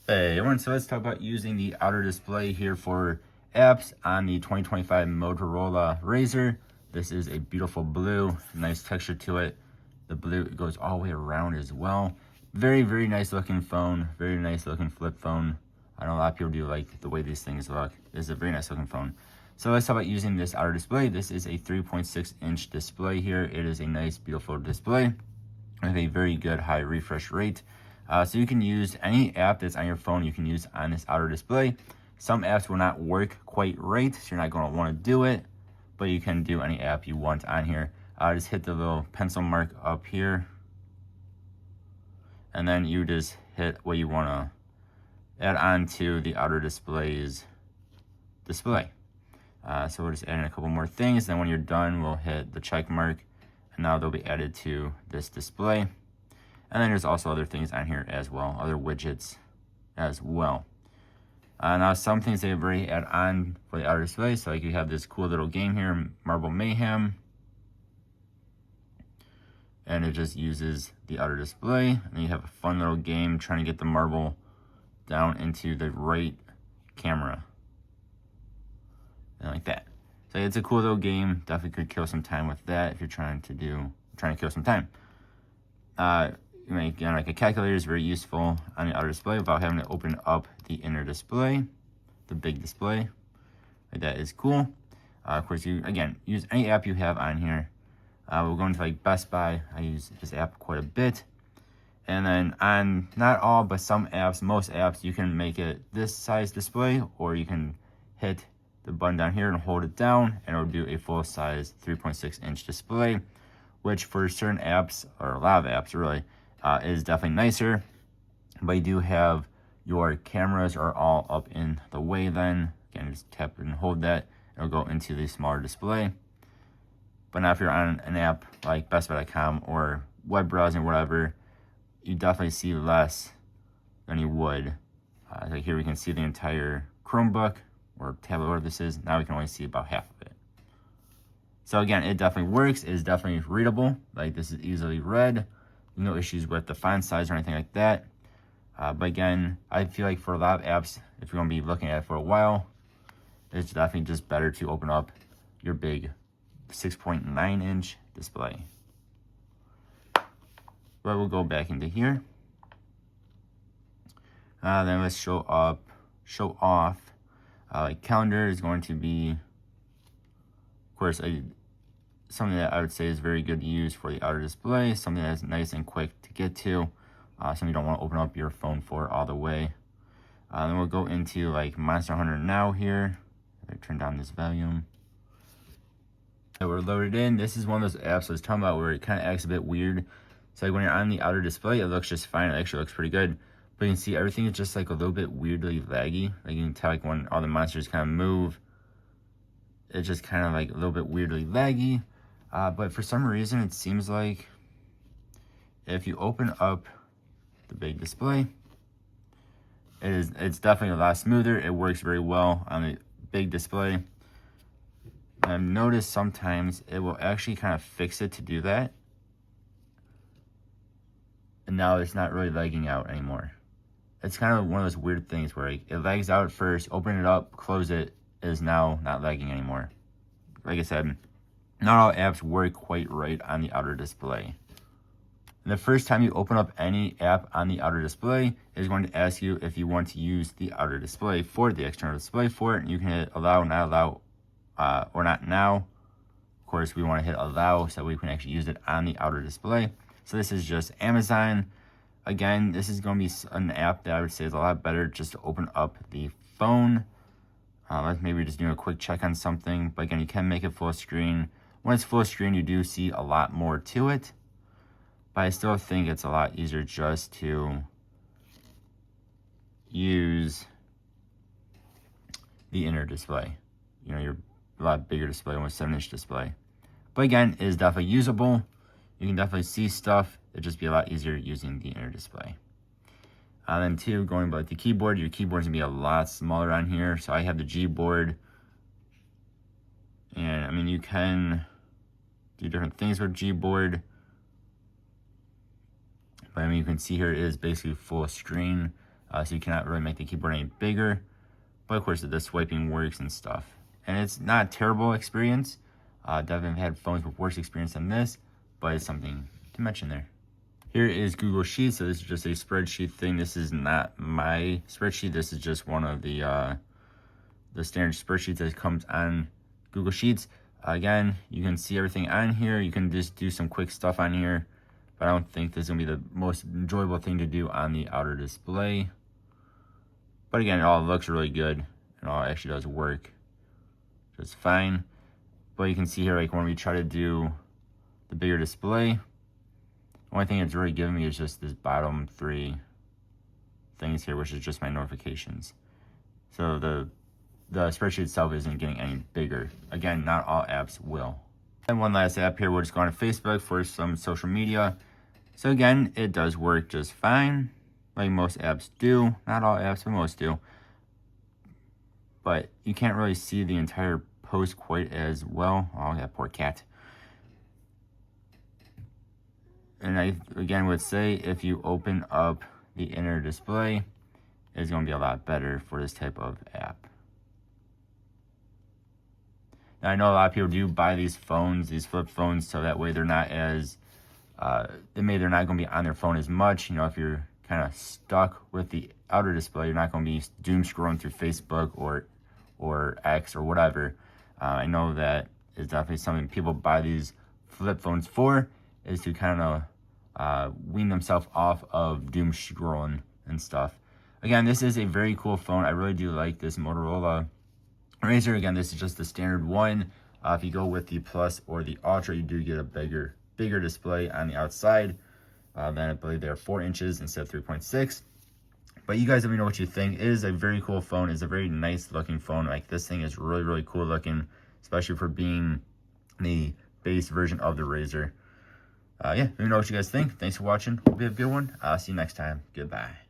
Hey everyone, so let's talk about using the outer display here for apps on the 2025 Motorola Razr. This is a beautiful blue, nice texture to it. The blue goes all the way around as well. Very nice looking phone, very nice looking flip phone. I know a lot of people do like the way these things look. This is a very nice looking phone. So let's talk about using this outer display. This is a 3.6-inch display here. It is a nice, beautiful display with a very good high refresh rate. So you can use any app that's on your phone, you can use on this outer display. Some apps will not work quite right, so you're not going to want to do it, but you can do any app you want on here. Just hit the little pencil mark up here, and then you just hit what you want to add on to the outer display's display. So we'll just add in a couple more things, then when you're done, we'll hit the check mark, and now they'll be added to this display. And then there's also other things on here as well, other widgets as well. Now some things they've already added on for the outer display. So like you have this cool little game here, Marble Mayhem. And it just uses the outer display. And then you have a fun little game trying to get the marble down into the right camera. And like that. So it's a cool little game. Definitely could kill some time with that if you're trying to kill some time. Again, like a calculator is very useful on the outer display without having to open up the inner display, the big display. Like that is cool. Of course, you again use any app you have on here. We'll go into like Best Buy. I use this app quite a bit. And then on not all, but some apps, most apps, you can make it this size display, or you can hit the button down here and hold it down, and it'll do a full size 3.6-inch display, which for certain apps, or a lot of apps really, is definitely nicer. But you do have your cameras are all up in the way then. Again, just tap and hold that. It'll go into the smaller display. But now if you're on an app like bestbuy.com or web browsing or whatever, you definitely see less than you would. Like here we can see the entire Chromebook or tablet, whatever this is. Now we can only see about half of it. So again, it definitely works. It is definitely readable. Like this is easily read. No issues with the font size or anything like that. But again, I feel like for a lot of apps, if you're going to be looking at it for a while, it's definitely just better to open up your big 6.9-inch display. But we'll go back into here. Then let's show off. Like calendar is going to be, of course, something that I would say is very good to use for the outer display, something that's nice and quick to get to, something you don't want to open up your phone for all the way. Then we'll go into like Monster Hunter Now here. I turn down this volume. So we're loaded in. This is one of those apps I was talking about where it kind of acts a bit weird. So like when you're on the outer display, it looks just fine. It actually looks pretty good. But you can see everything is just like a little bit weirdly laggy. Like you can tell like when all the monsters kind of move, it's just kind of like a little bit weirdly laggy. But for some reason, it seems like if you open up the big display, it's definitely a lot smoother. It works very well on the big display. I've noticed sometimes it will actually kind of fix it to do that. And now it's not really lagging out anymore. It's kind of one of those weird things where it lags out at first, open it up, close it, is now not lagging anymore. Like I said, not all apps work quite right on the outer display. And the first time you open up any app on the outer display, it is going to ask you if you want to use the outer display for the external display for it. And you can hit allow, not allow, or not now. Of course, we want to hit allow so we can actually use it on the outer display. So this is just Amazon. Again, this is going to be an app that I would say is a lot better just to open up the phone. Like maybe just doing a quick check on something. But again, you can make it full screen. When it's full screen, you do see a lot more to it. But I still think it's a lot easier just to use the inner display. You know, your a lot bigger display, almost 7-inch display. But again, it is definitely usable. You can definitely see stuff. It'd just be a lot easier using the inner display. Then two, going by the keyboard, your keyboard's gonna be a lot smaller on here. So I have the G board. And I mean, you can do different things with G board. But I mean, you can see here it is basically full screen. so you cannot really make the keyboard any bigger. But of course, the swiping works and stuff. And it's not a terrible experience. Definitely had phones with worse experience than this, but it's something to mention there. Here is Google Sheets. So this is just a spreadsheet thing. This is not my spreadsheet. This is just one of the standard spreadsheets that comes on Google Sheets. Again, you can see everything on here. You can just do some quick stuff on here, but I don't think this is gonna be the most enjoyable thing to do on the outer display. But again, it all looks really good. It all actually does work just fine. But you can see here, like when we try to do the bigger display, the only thing it's really giving me is just this bottom 3 things here, which is just my notifications. So the spreadsheet itself isn't getting any bigger. Again, not all apps will. And one last app here, we'll just go on to Facebook for some social media. So again, it does work just fine, like most apps do. Not all apps, but most do. But you can't really see the entire post quite as well. Oh, that poor cat. And I, again, would say if you open up the inner display, it's going to be a lot better for this type of app. Now, I know a lot of people do buy these phones, these flip phones, so that way they're not as, they're not going to be on their phone as much. You know, if you're kind of stuck with the outer display, you're not going to be doom scrolling through Facebook or X or whatever. I know that is definitely something people buy these flip phones for, is to kind of wean themselves off of doom scrolling and stuff. Again, this is a very cool phone. I really do like this Motorola Razr. Again, this is just the standard one. If you go with the Plus or the Ultra, you do get a bigger display on the outside. Then I believe they're 4 inches instead of 3.6. But you guys let me know what you think. It is a very cool phone. It's a very nice looking phone. Like, this thing is really, really cool looking, especially for being the base version of the Razr. Yeah, let me know what you guys think. Thanks for watching. Hope you have a good one. I'll see you next time. Goodbye.